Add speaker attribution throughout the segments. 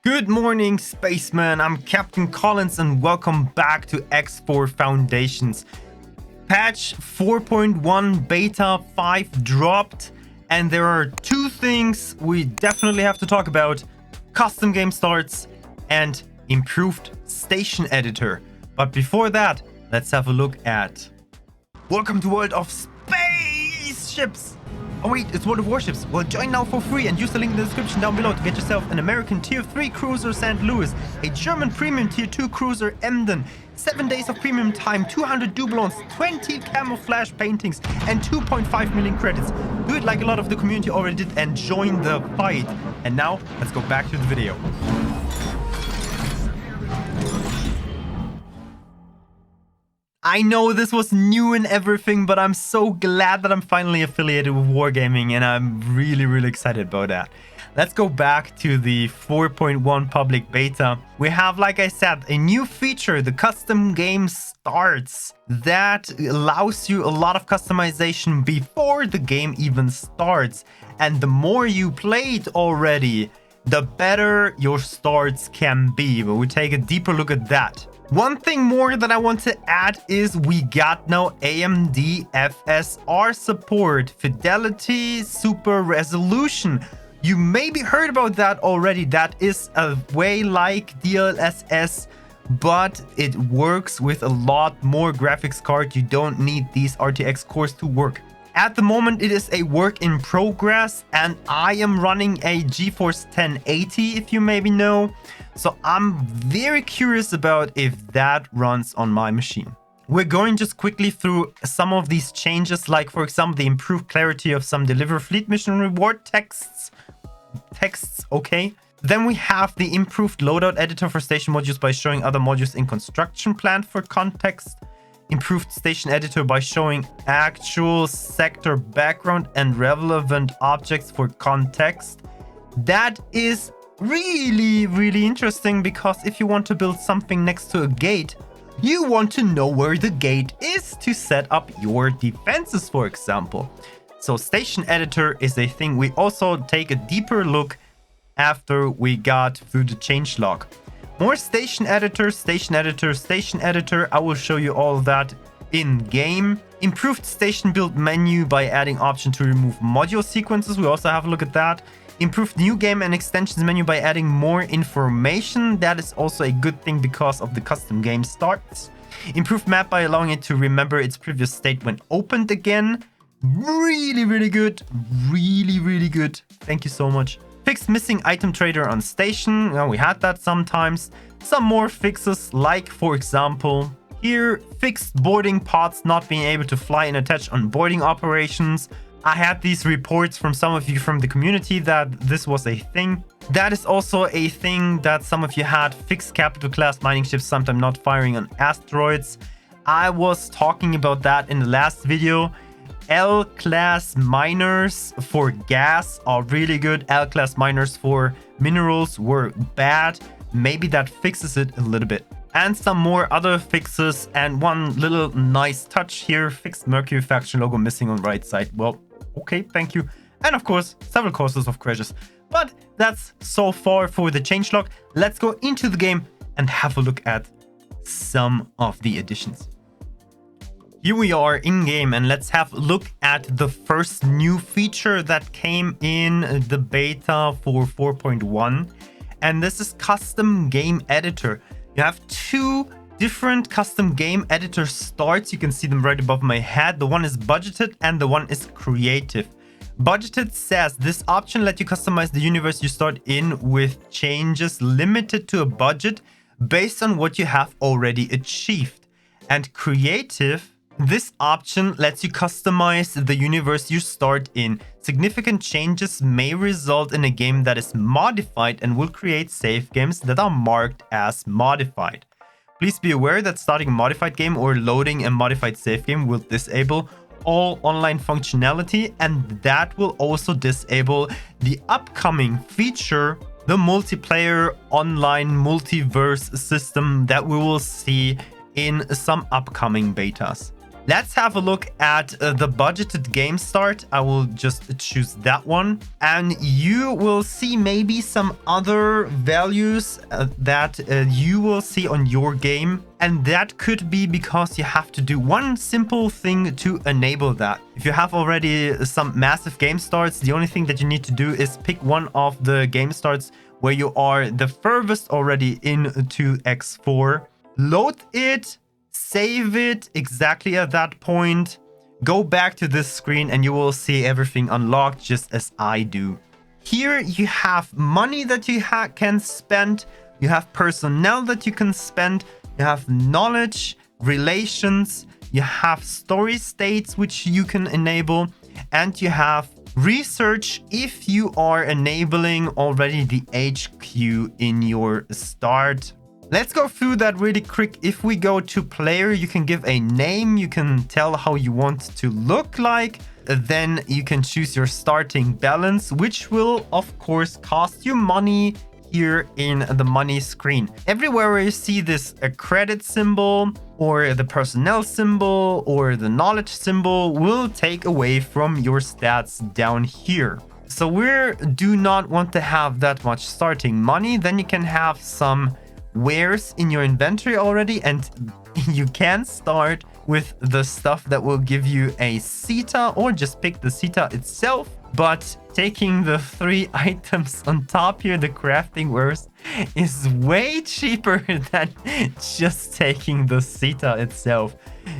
Speaker 1: Good morning, spaceman. I'm Captain Collins and welcome back to X4 Foundations. Patch 4.1 Beta 5 dropped, and there are two things we definitely have to talk about: custom game starts and improved station editor. But before that, let's have a look at Welcome to World of Spaceships. Oh wait, it's World of Warships. Well, join now for free and use the link in the description down below to get yourself an American Tier 3 cruiser St. Louis, a German Premium Tier 2 cruiser Emden, 7 days of premium time, 200 doublons, 20 camouflage paintings, and 2.5 million credits. Do it like a lot of the community already did and join the fight. And now, let's go back to the video. I know this was new and everything, but I'm so glad that I'm finally affiliated with Wargaming, and I'm really excited about that. Let's go back to the 4.1 public beta. We have, like I said, a new feature, the custom game starts, that allows you a lot of customization before the game even starts. And the more you play it already, the better your starts can be. But we take a deeper look at that. One thing more that I want to add is we got now AMD FSR support, Fidelity Super Resolution. You maybe heard about that already. That is a way like DLSS, but it works with a lot more graphics card. You don't need these RTX cores to work. At the moment, it is a work in progress, and I am running a GeForce 1080, if you maybe know. So I'm very curious about if that runs on my machine. We're going just quickly through some of these changes, like for example, the improved clarity of some deliver fleet mission reward texts, okay. Then we have the improved loadout editor for station modules by showing other modules in construction plan for context. Improved station editor by showing actual sector background and relevant objects for context. That is really interesting, because if you want to build something next to a gate, you want to know where the gate is to set up your defenses, for example. So station editor is a thing we also take a deeper look after we got through the changelog. More station editor. I will show you all of that in game. Improved station build menu by adding option to remove module sequences. We also have a look at that. Improved new game and extensions menu by adding more information. That is also a good thing because of the custom game starts. Improved map by allowing it to remember its previous state when opened again. Really good. Really good. Thank you so much. Fixed missing item trader on station. Well, we had that sometimes. Some more fixes, like for example, here, fixed boarding pods not being able to fly and attach on boarding operations. I had these reports from some of you from the community that this was a thing. That is also a thing that some of you had. Fixed capital class mining ships sometimes not firing on asteroids. I was talking about that in the last video. L-class miners for gas are really good. L-class miners for minerals were bad. Maybe that fixes it a little bit. And some more other fixes, and one little nice touch here: fixed Mercury faction logo missing on right side. Well, okay, thank you. And of course, several causes of crashes. But that's so far for the changelog. Let's go into the game and have a look at some of the additions. Here we are in game, and let's have a look at the first new feature that came in the beta for 4.1. And this is custom game editor. You have two different custom game editor starts. You can see them right above my head. The one is budgeted and the one is creative. Budgeted says this option lets you customize the universe you start in with changes limited to a budget based on what you have already achieved. And creative, this option lets you customize the universe you start in. Significant changes may result in a game that is modified and will create save games that are marked as modified. Please be aware that starting a modified game or loading a modified save game will disable all online functionality, and that will also disable the upcoming feature, the multiplayer online multiverse system that we will see in some upcoming betas. Let's have a look at the budgeted game start. I will just choose that one. And you will see maybe some other values that you will see on your game. And that could be because you have to do one simple thing to enable that. If you have already some massive game starts, the only thing that you need to do is pick one of the game starts where you are the furthest already into X4. Load it. Save it exactly at that point. Go back to this screen and you will see everything unlocked just as I do. Here you have money that you can spend. You have personnel that you can spend. You have knowledge, relations. You have story states which you can enable. And you have research if you are enabling already the HQ in your start. Let's go through that really quick. If we go to player, you can give a name. You can tell how you want to look like. Then you can choose your starting balance, which will, of course, cost you money here in the money screen. Everywhere where you see this credit symbol or the personnel symbol or the knowledge symbol will take away from your stats down here. So we do not want to have that much starting money. Then you can have some wares in your inventory already, and you can start with the stuff that will give you a CETA, or just pick the CETA itself. But taking the 3 items on top here, the crafting wares, is way cheaper than just taking the CETA itself.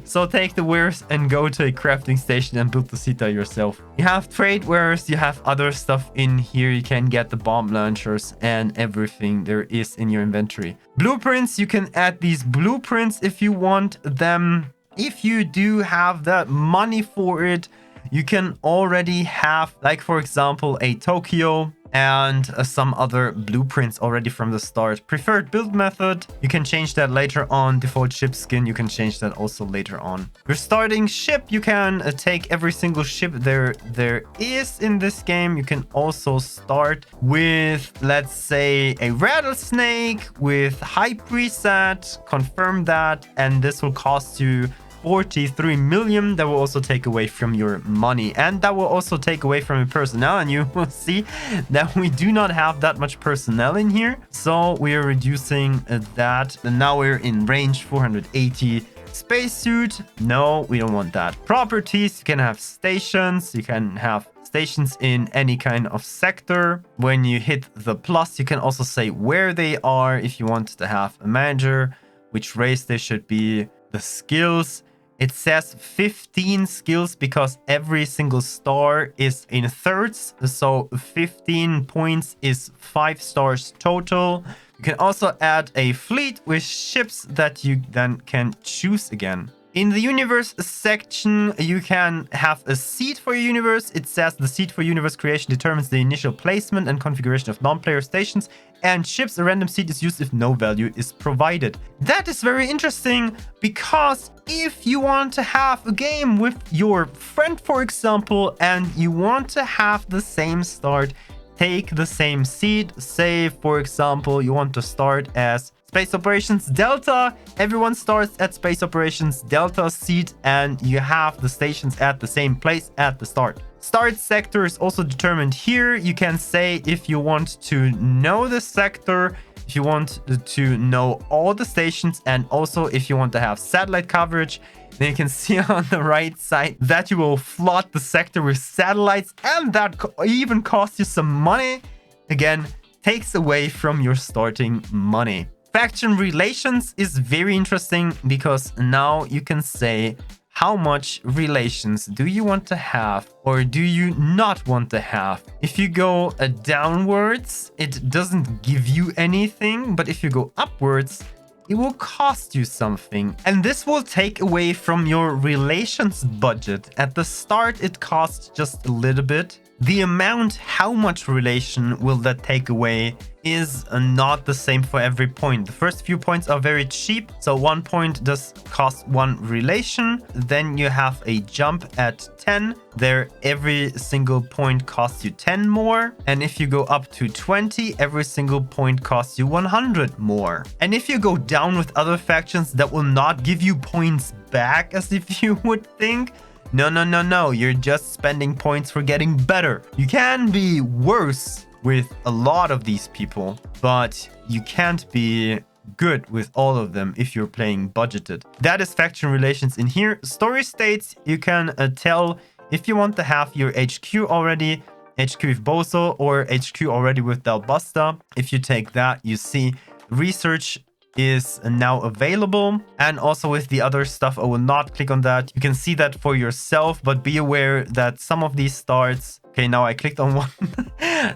Speaker 1: So take the wares and go to a crafting station and build the CETA yourself. You have trade wares, you have other stuff in here. You can get the bomb launchers and everything there is in your inventory. Blueprints, you can add these blueprints if you want them. If you do have that money for it, you can already have, like, for example, a Tokyo and some other blueprints already from the start. Preferred build method, you can change that later on. Default ship skin, you can change that also later on. Your starting ship, you can take every single ship there is in this game. You can also start with, let's say, a rattlesnake with high preset, confirm that, and this will cost you 43 million. That will also take away from your money, and that will also take away from your personnel, and you will see that we do not have that much personnel in here, so we are reducing that, and now we're in range 480. Spacesuit, no, we don't want that. Properties, you can have stations. You can have stations in any kind of sector. When you hit the plus, you can also say where they are. If you want to have a manager, which race they should be, the skills. It says 15 skills because every single star is in thirds. So 15 points is 5 stars total. You can also add a fleet with ships that you then can choose again. In the universe section, you can have a seed for your universe. It says the seed for universe creation determines the initial placement and configuration of non-player stations and ships. A random seed is used if no value is provided. That is very interesting because if you want to have a game with your friend, for example, and you want to have the same start, take the same seed. Say, for example, you want to start as Space Operations Delta. Everyone starts at Space Operations Delta seed, and you have the stations at the same place at the start. Start sector is also determined here. You can say if you want to know the sector, if you want to know all the stations, and also if you want to have satellite coverage. Then you can see on the right side that you will flood the sector with satellites, and that even costs you some money. Again, takes away from your starting money. Faction relations is very interesting because now you can say how much relations do you want to have or do you not want to have. If you go downwards, it doesn't give you anything, but if you go upwards, it will cost you something. And this will take away from your relations budget. At the start, it costs just a little bit. The amount, how much relation will that take away, is not the same for every point. The first few points are very cheap, so 1 point does cost 1 relation. Then you have a jump at 10. There, every single point costs you 10 more. And if you go up to 20, every single point costs you 100 more. And if you go down with other factions, that will not give you points back as if you would think. No. You're just spending points for getting better. You can be worse with a lot of these people, but you can't be good with all of them if you're playing budgeted. That is faction relations in here. Story states, you can tell if you want to have your HQ already, HQ with Bozo, or HQ already with Dalbusta. If you take that, you see research is now available, and also with the other stuff, I will not click on that. You can see that for yourself, but be aware that some of these starts, okay, now I clicked on one.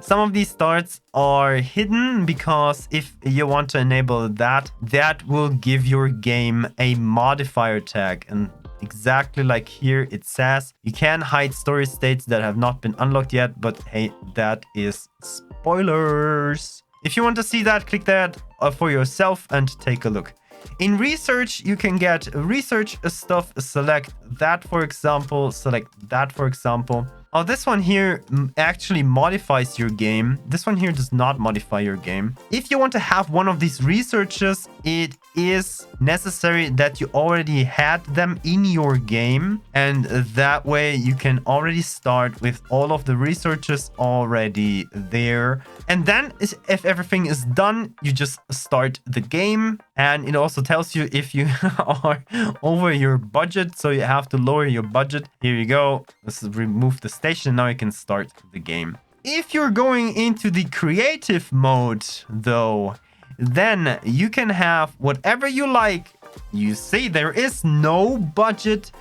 Speaker 1: Some of these starts are hidden, because if you want to enable that, that will give your game a modifier tag. And exactly like here it says, you can hide story states that have not been unlocked yet, but hey, that is spoilers. If you want to see that, click that for yourself and take a look. In research, you can get research stuff. Select that, for example. Select that, for example. Oh, this one here actually modifies your game. This one here does not modify your game. If you want to have one of these researches, it is necessary that you already had them in your game. And that way you can already start with all of the researches already there. And then if everything is done, you just start the game. And it also tells you if you are over your budget. So you have to lower your budget. Here you go. Let's remove the station. Now you can start the game. If you're going into the creative mode, though, then you can have whatever you like. You see, there is no budget.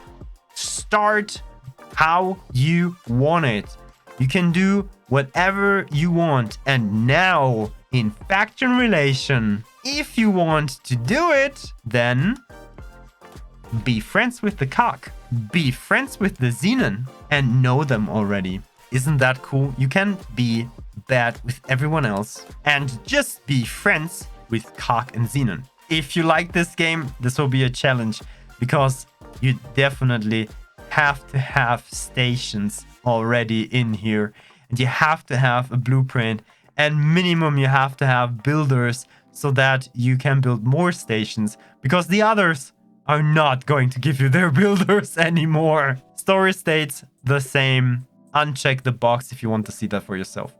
Speaker 1: Start how you want it. You can do whatever you want. And now in faction relation, if you want to do it, then be friends with the cock. Be friends with the Xenon and know them already. Isn't that cool? You can be bad with everyone else and just be friends with cock and Xenon. If you like this game, this will be a challenge, because you definitely have to have stations already in here, and you have to have a blueprint, and minimum you have to have builders so that you can build more stations, because the others are not going to give you their builders anymore. Story states the same. Uncheck the box if you want to see that for yourself.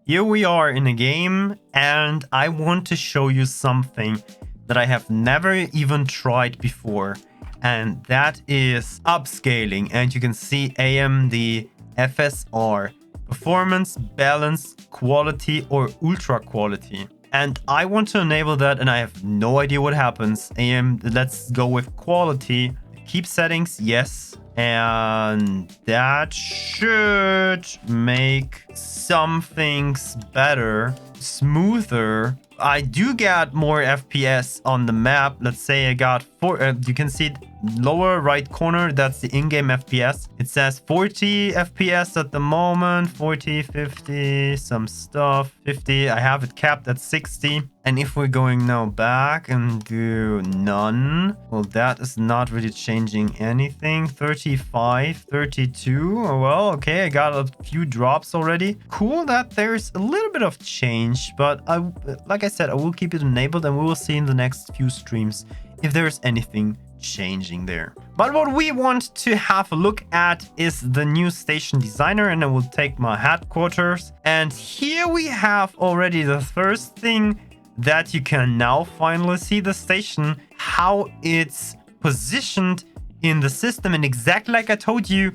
Speaker 1: Here we are in a game, and I want to show you something that I have never even tried before, and that is upscaling. And you can see AMD FSR, performance, balance, quality, or ultra quality. And I want to enable that, and I have no idea what happens. Let's go with quality. Keep settings, yes. And that should make some things better, smoother. I do get more FPS on the map. Let's say I got 4. You can see lower right corner. That's the in-game FPS. It says 40 FPS at the moment. 40, 50, some stuff. 50. I have it capped at 60. And if we're going now back and do none, well, that is not really changing anything. 35, 32. Oh, well, okay, I got a few drops already. Cool that there's a little bit of change, but like I said, I will keep it enabled, and we will see in the next few streams if there's anything changing there. But what we want to have a look at is the new station designer, and I will take my headquarters. And here we have already the first thing that you can now finally see the station, how it's positioned in the system. And exactly like I told you,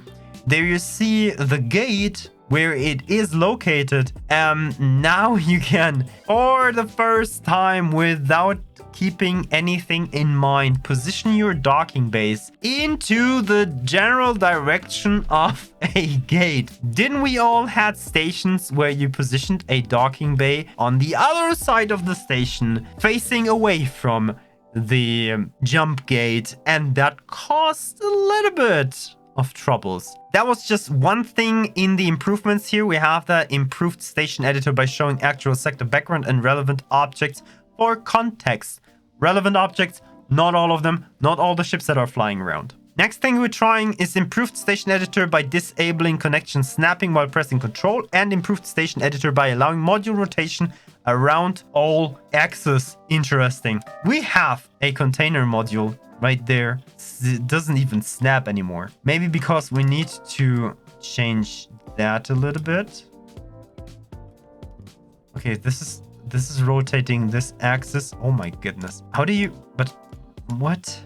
Speaker 1: there you see the gate where it is located. Now you can, for the first time, without keeping anything in mind, position your docking base into the general direction of a gate. Didn't we all had stations where you positioned a docking bay on the other side of the station, facing away from the jump gate, and that cost a little bit of troubles. That was just one thing in the improvements here. We have the improved station editor by showing actual sector background and relevant objects for context. Relevant objects, not all of them, not all the ships that are flying around. Next thing we're trying is improved station editor by disabling connection snapping while pressing control, and improved station editor by allowing module rotation around all axes. Interesting. We have a container module right there. It doesn't even snap anymore. Maybe because we need to change that a little bit. Okay, this is rotating this axis. Oh my goodness. How do you... But what?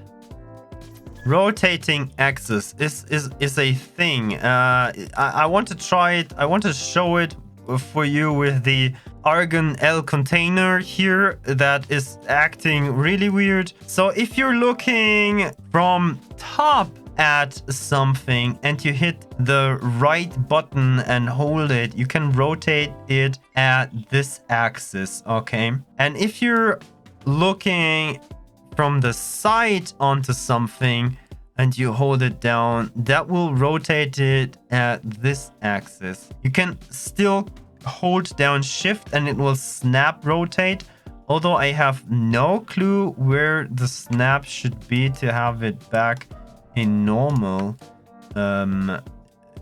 Speaker 1: Rotating axis is a thing. I want to try it. I want to show it for you with the Argon L container here that is acting really weird. So if you're looking from top at something and you hit the right button and hold it, you can rotate it at this axis, okay? And if you're looking from the side onto something and you hold it down, that will rotate it at this axis. You can still hold down shift and it will snap rotate, although I have no clue where the snap should be to have it back in normal. How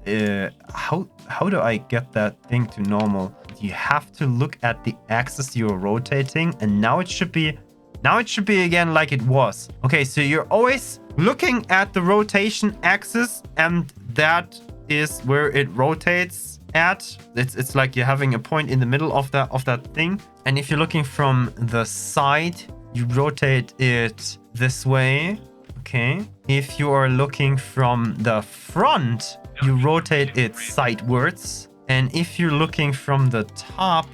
Speaker 1: do I get that thing to normal? You have to look at the axis you're rotating, and now it should be again like it was. Okay, so you're always looking at the rotation axis, and that is where it rotates at. It's like you're having a point in the middle of that thing. And if you're looking from the side, you rotate it this way. Okay. If you are looking from the front, you rotate it sidewards. And if you're looking from the top,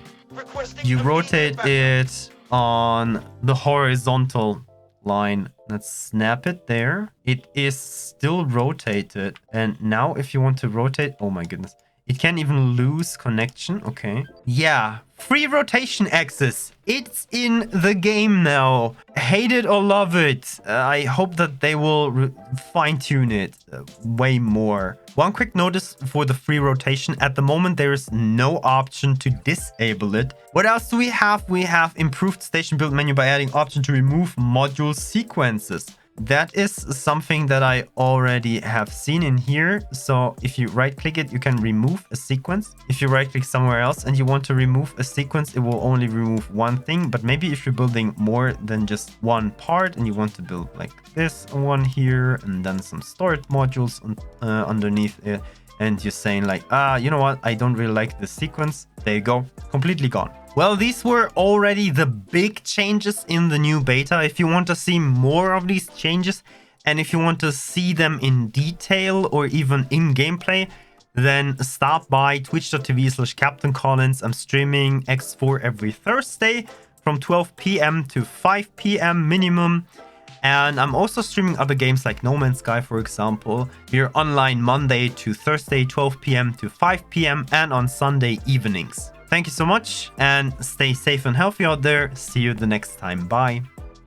Speaker 1: you rotate it on the horizontal line. Let's snap it there. It is still rotated. And now if you want to rotate, oh my goodness, it can't even lose connection. Okay. Yeah. Free rotation axis. It's in the game now. Hate it or love it. I hope that they will fine-tune it way more. One quick notice for the free rotation. At the moment, there is no option to disable it. What else do we have? We have improved station build menu by adding option to remove module sequences. That is something that I already have seen in here. So if you right click it, you can remove a sequence. If you right click somewhere else and you want to remove a sequence, it will only remove one thing. But maybe if you're building more than just one part and you want to build like this one here and then some storage modules underneath it, and you're saying like, you know what, I don't really like this sequence. There you go, completely gone. Well, these were already the big changes in the new beta. If you want to see more of these changes, and if you want to see them in detail or even in gameplay, then stop by twitch.tv/CaptainCollins. I'm streaming X4 every Thursday from 12 p.m. to 5 p.m. minimum. And I'm also streaming other games like No Man's Sky, for example. We're online Monday to Thursday, 12 p.m. to 5 p.m. and on Sunday evenings. Thank you so much and stay safe and healthy out there. See you the next time. Bye.